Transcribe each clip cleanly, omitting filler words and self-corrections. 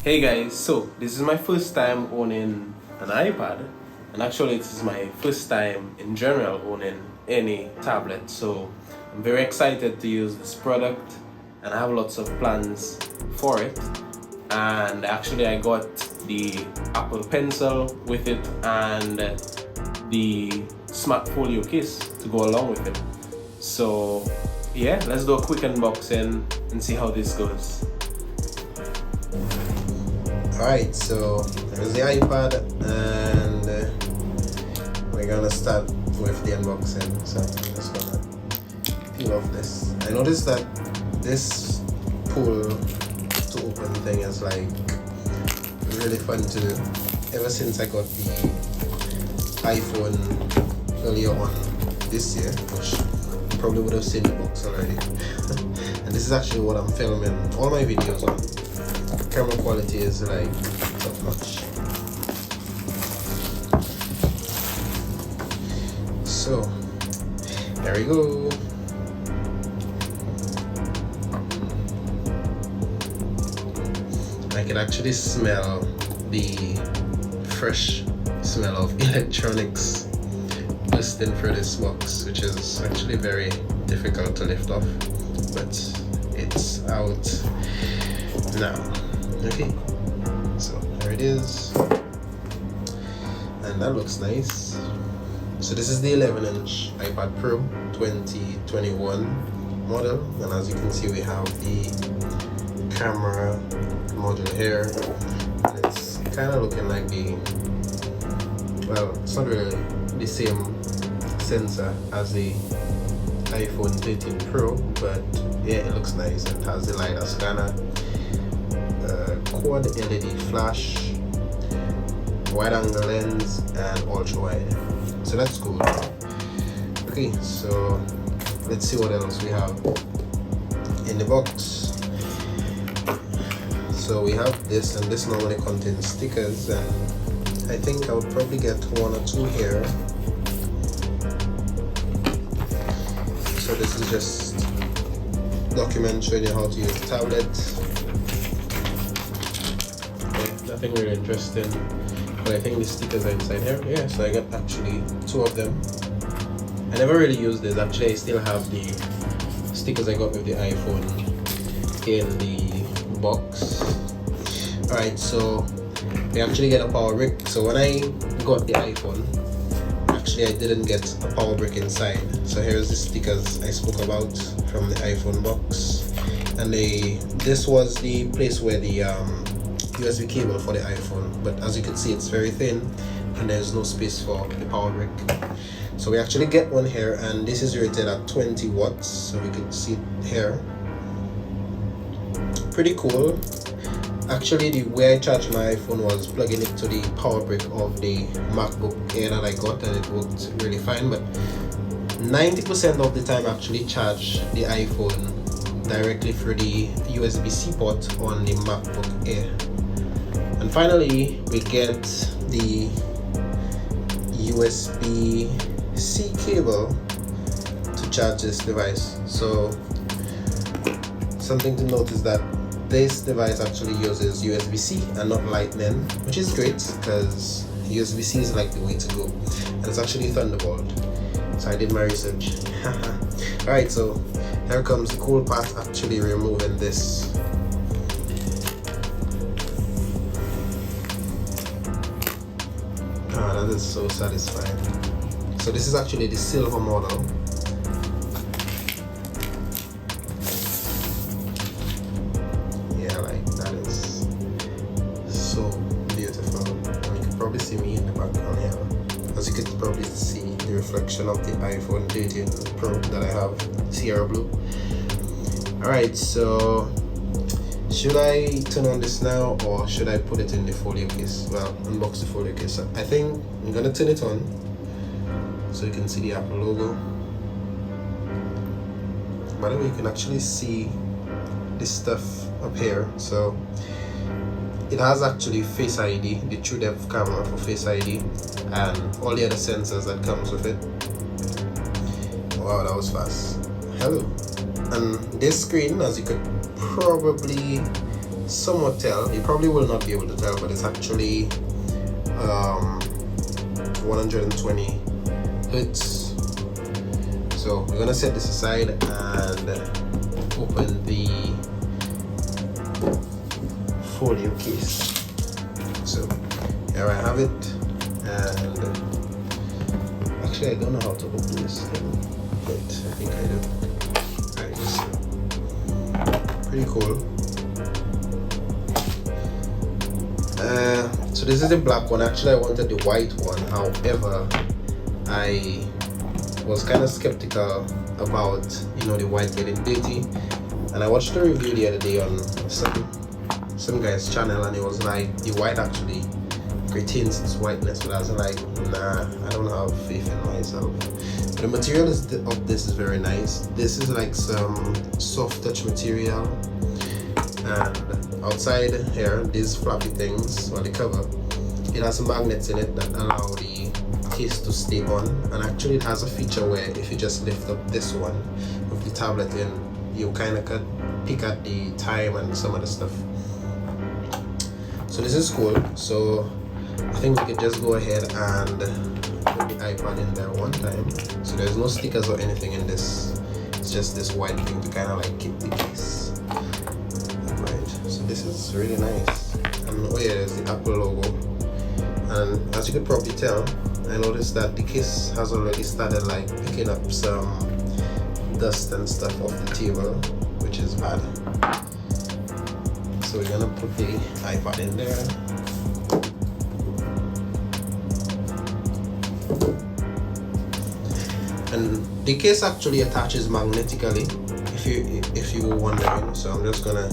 Hey guys, so this is my first time owning an iPad, and actually this is my first time in general owning any tablet, so I'm very excited to use this product and I have lots of plans for it. And actually I got the Apple Pencil with it and the Smart Folio case to go along with it. So yeah, let's do a quick unboxing and see how this goes. Alright, so there's the iPad and we're gonna start with the unboxing. So I'm just gonna peel off this. I noticed that this pull to open thing is like really fun to do. Ever since I got the iPhone earlier on this year, which you probably would have seen the box already. And this is actually what I'm filming all my videos on. Camera quality is like top notch. So there we go. I can actually smell the fresh smell of electronics bursting through this box, which is actually very difficult to lift off, but it's out now. Okay, so there it is, and that looks nice. So this is the 11-inch iPad Pro 2021 model, and as you can see we have the camera module here, and it's kind of looking like the, well, it's not really the same sensor as the iPhone 13 Pro, but yeah, it looks nice. It has the LiDAR scanner, quad LED flash, wide angle lens, and ultra wide. So that's cool. Okay, so let's see what else we have in the box. So we have this, and this normally contains stickers, and I think I would probably get one or two here. So this is just document showing you how to use the tablet. Nothing really interesting, but I think the stickers are inside here. Yeah, so I got actually two of them. I never really used this. Actually, I still have the stickers I got with the iPhone in the box. Alright, so we actually get a power brick. So when I got the iPhone, actually I didn't get a power brick inside. So here's the stickers I spoke about from the iPhone box, and this was the place where the USB cable for the iPhone, but as you can see it's very thin and there's no space for the power brick. So we actually get one here, and this is rated at 20 watts, so we can see it here. Pretty cool. Actually, the way I charged my iPhone was plugging it to the power brick of the MacBook Air that I got, and it worked really fine, but 90% of the time I actually charge the iPhone directly through the USB-C port on the MacBook Air. And finally, we get the USB-C cable to charge this device. So something to note is that this device actually uses USB-C and not Lightning, which is great because USB-C is like the way to go, and it's actually Thunderbolt. So I did my research. Alright, so here comes the cool part, actually removing this. That is so satisfying. So this is actually the silver model. Yeah, like that is so beautiful. And you can probably see me in the background here. As you can probably see the reflection of the iPhone 13 Pro that I have, Sierra Blue. Alright, so should I turn on this now, or should I put it in the folio case? Well, unbox the folio case. So I think I'm gonna turn it on so you can see the Apple logo. By the way, you can actually see this stuff up here. So it has actually Face ID, the true depth camera for Face ID, and all the other sensors that comes with it. Wow, that was fast. Hello. And this screen, as you could probably somewhat tell. You probably will not be able to tell, but it's actually 120 hertz. So we're gonna set this aside and open the Folio case. So here I have it, and actually I don't know how to open this thing, but I think I do. Alright, pretty cool. So this is the black one. Actually I wanted the white one, however I was kind of skeptical about the white getting dirty, and I watched a review the other day on some guy's channel, and it was like the white actually retains its whiteness, but I was like, nah, I don't have faith in myself. But the material of this is very nice. This is like some soft touch material, and outside here, these flappy things, or the cover, it has some magnets in it that allow the case to stay on, and actually it has a feature where if you just lift up this one with the tablet in, you kind of could pick at the time and some other stuff. So this is cool. So I think we could just go ahead and put the iPad in there one time. So there's no stickers or anything in this. It's just this white thing to kind of like keep the case. Right. So this is really nice. And oh yeah, there's the Apple logo. And as you could probably tell, I noticed that the case has already started like picking up some dust and stuff off the table, which is bad. So we're gonna put the iPad in there. And the case actually attaches magnetically, if you were wondering. So I'm just gonna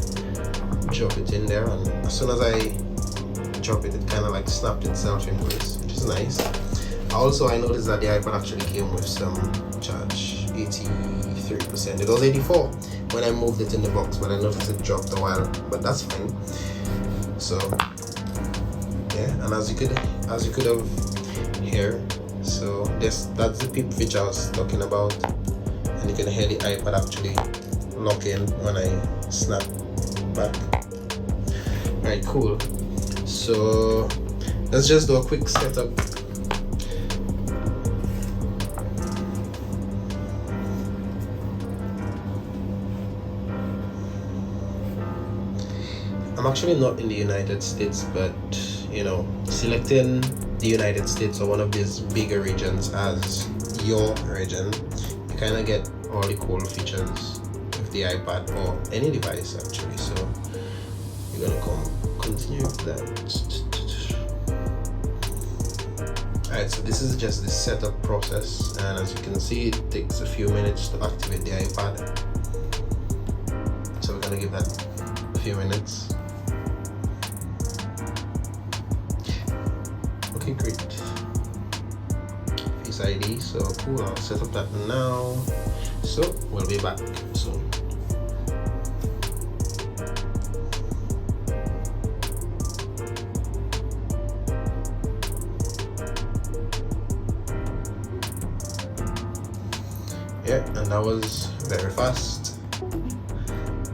drop it in there, and as soon as I drop it, it kind of like snapped itself in place, which is nice. Also, I noticed that the iPad actually came with some charge, 83%. It was 84 when I moved it in the box, but I noticed it dropped a while, but that's fine. So yeah, and as you could have heard, so that's the peep feature I was talking about, and you can hear the iPad actually lock in when I snap back. Alright, cool. So let's just do a quick setup. I'm actually not in the United States, but selecting the United States or one of these bigger regions as your region, you kind of get all the cool features with the iPad or any device actually. So you're gonna continue with that. Alright, so this is just the setup process, and as you can see, it takes a few minutes to activate the iPad. So we're gonna give that a few minutes. Okay, great. Face ID, so cool. I'll set up that now. So we'll be back soon. Yeah, and that was very fast.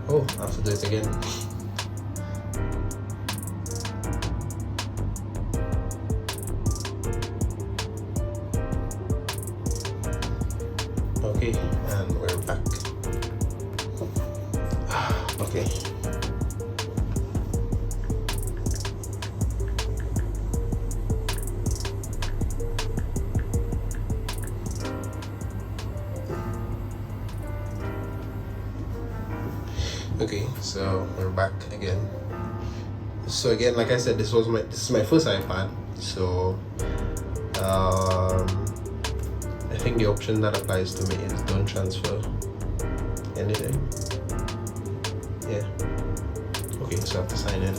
Oh, I have to do it again. Okay, and we're back. Okay. Okay, so we're back again. So again, like I said, this is my first iPad. So I think the option that applies to me is don't transfer anything. Yeah. Okay, so I have to sign in.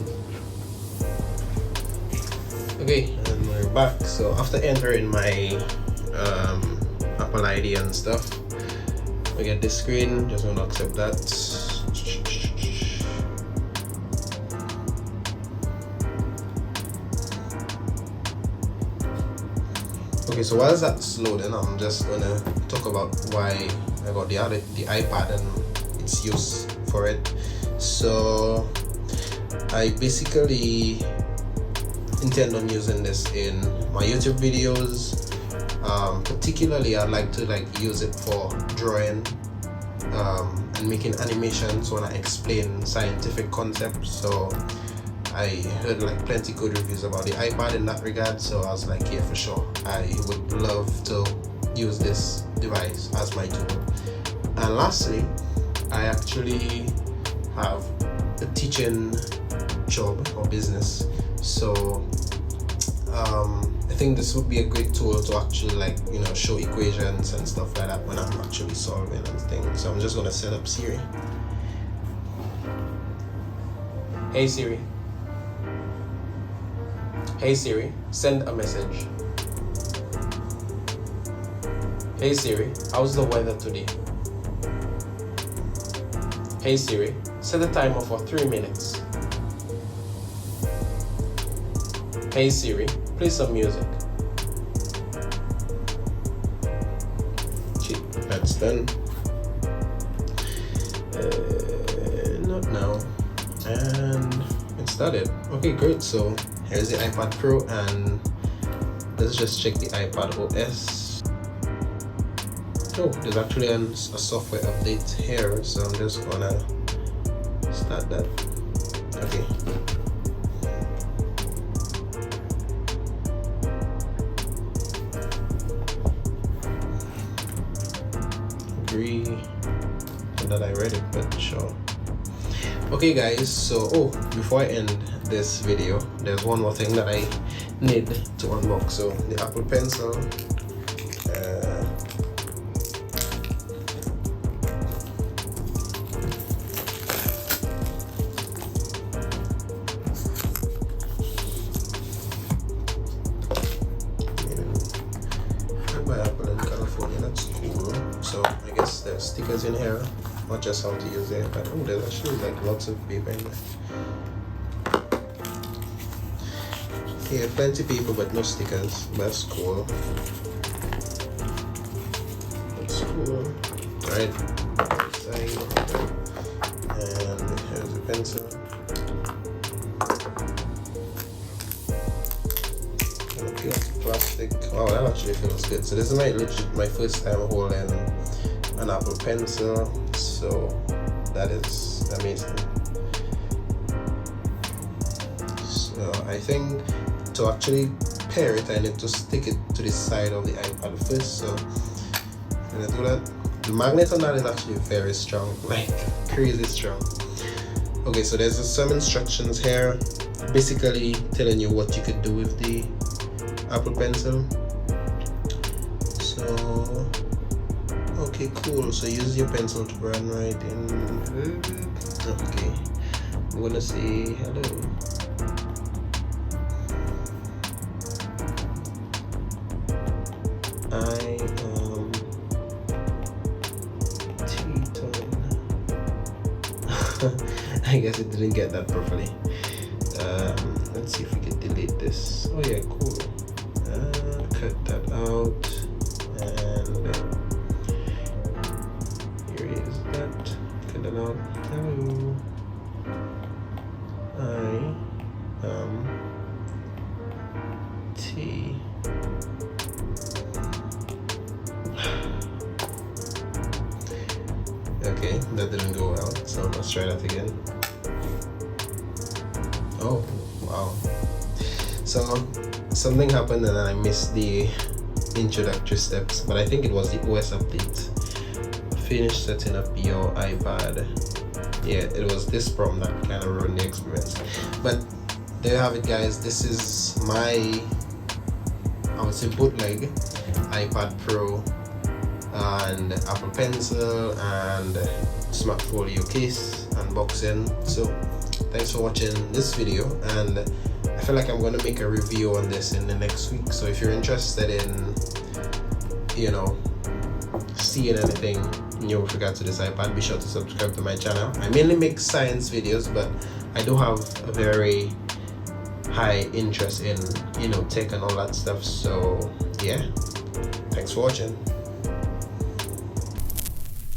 Okay, and we're back. So after entering my Apple ID and stuff, we get this screen. Just want to accept that. Okay, so while that's loading, I'm just gonna talk about why I got the iPad and its use for it. So I basically intend on using this in my YouTube videos. Particularly I'd like to use it for drawing and making animations when I explain scientific concepts. So I heard plenty good reviews about the iPad in that regard, so I was like, yeah, for sure, I would love to use this device as my tool. And lastly, I actually have a teaching job or business, so I think this would be a great tool to actually show equations and stuff like that when I'm actually solving and things. So I'm just gonna set up Siri. Hey Siri. Hey Siri, send a message. Hey Siri, how's the weather today? Hey Siri, set a timer for 3 minutes. Hey Siri, play some music. Okay, that's done. Not now. And it started. Okay, great. So here's the iPad Pro, and let's just check the iPad OS. Oh, there's actually a software update here, so I'm just gonna start that. Okay. Agree that I read it, but sure. Okay guys, so before I end this video, there's one more thing that I need to unbox. So the Apple Pencil, by Apple in California. That's cool. So I guess there's stickers in here, not just how to use it, but there's actually lots of paper in there. Yeah, plenty of paper but no stickers. That's cool. That's cool. Right. And here's a pencil. Plastic. Oh, that actually feels good. So this is my first time holding an Apple Pencil, so that is amazing. So I think to actually pair it, I need to stick it to the side of the iPad first. So I'm gonna do that. The magnet on that is actually very strong, crazy strong. Okay, so there's some instructions here, basically telling you what you could do with the Apple Pencil. So okay, cool. So use your pencil to run right in. Okay, I'm gonna say hello. I am tutor. I guess it didn't get that properly. Let's see if we can delete this. Oh yeah, cool. Cut that out, and here is that. Cut that out. Hello. I am T. Okay, that didn't go well, so let's try that again. Oh, wow. So something happened and I missed the introductory steps, but I think it was the OS update. Finish setting up your iPad. Yeah, it was this problem that kind of ruined the experience. But there you have it, guys. This is my, I would say, bootleg iPad Pro and Apple Pencil and Smart Folio case unboxing. So thanks for watching this video, and I feel like I'm going to make a review on this in the next week. So if you're interested in seeing anything new with regard to this iPad, be sure to subscribe to my channel. I mainly make science videos, but I do have a very high interest in tech and all that stuff. So yeah, thanks for watching.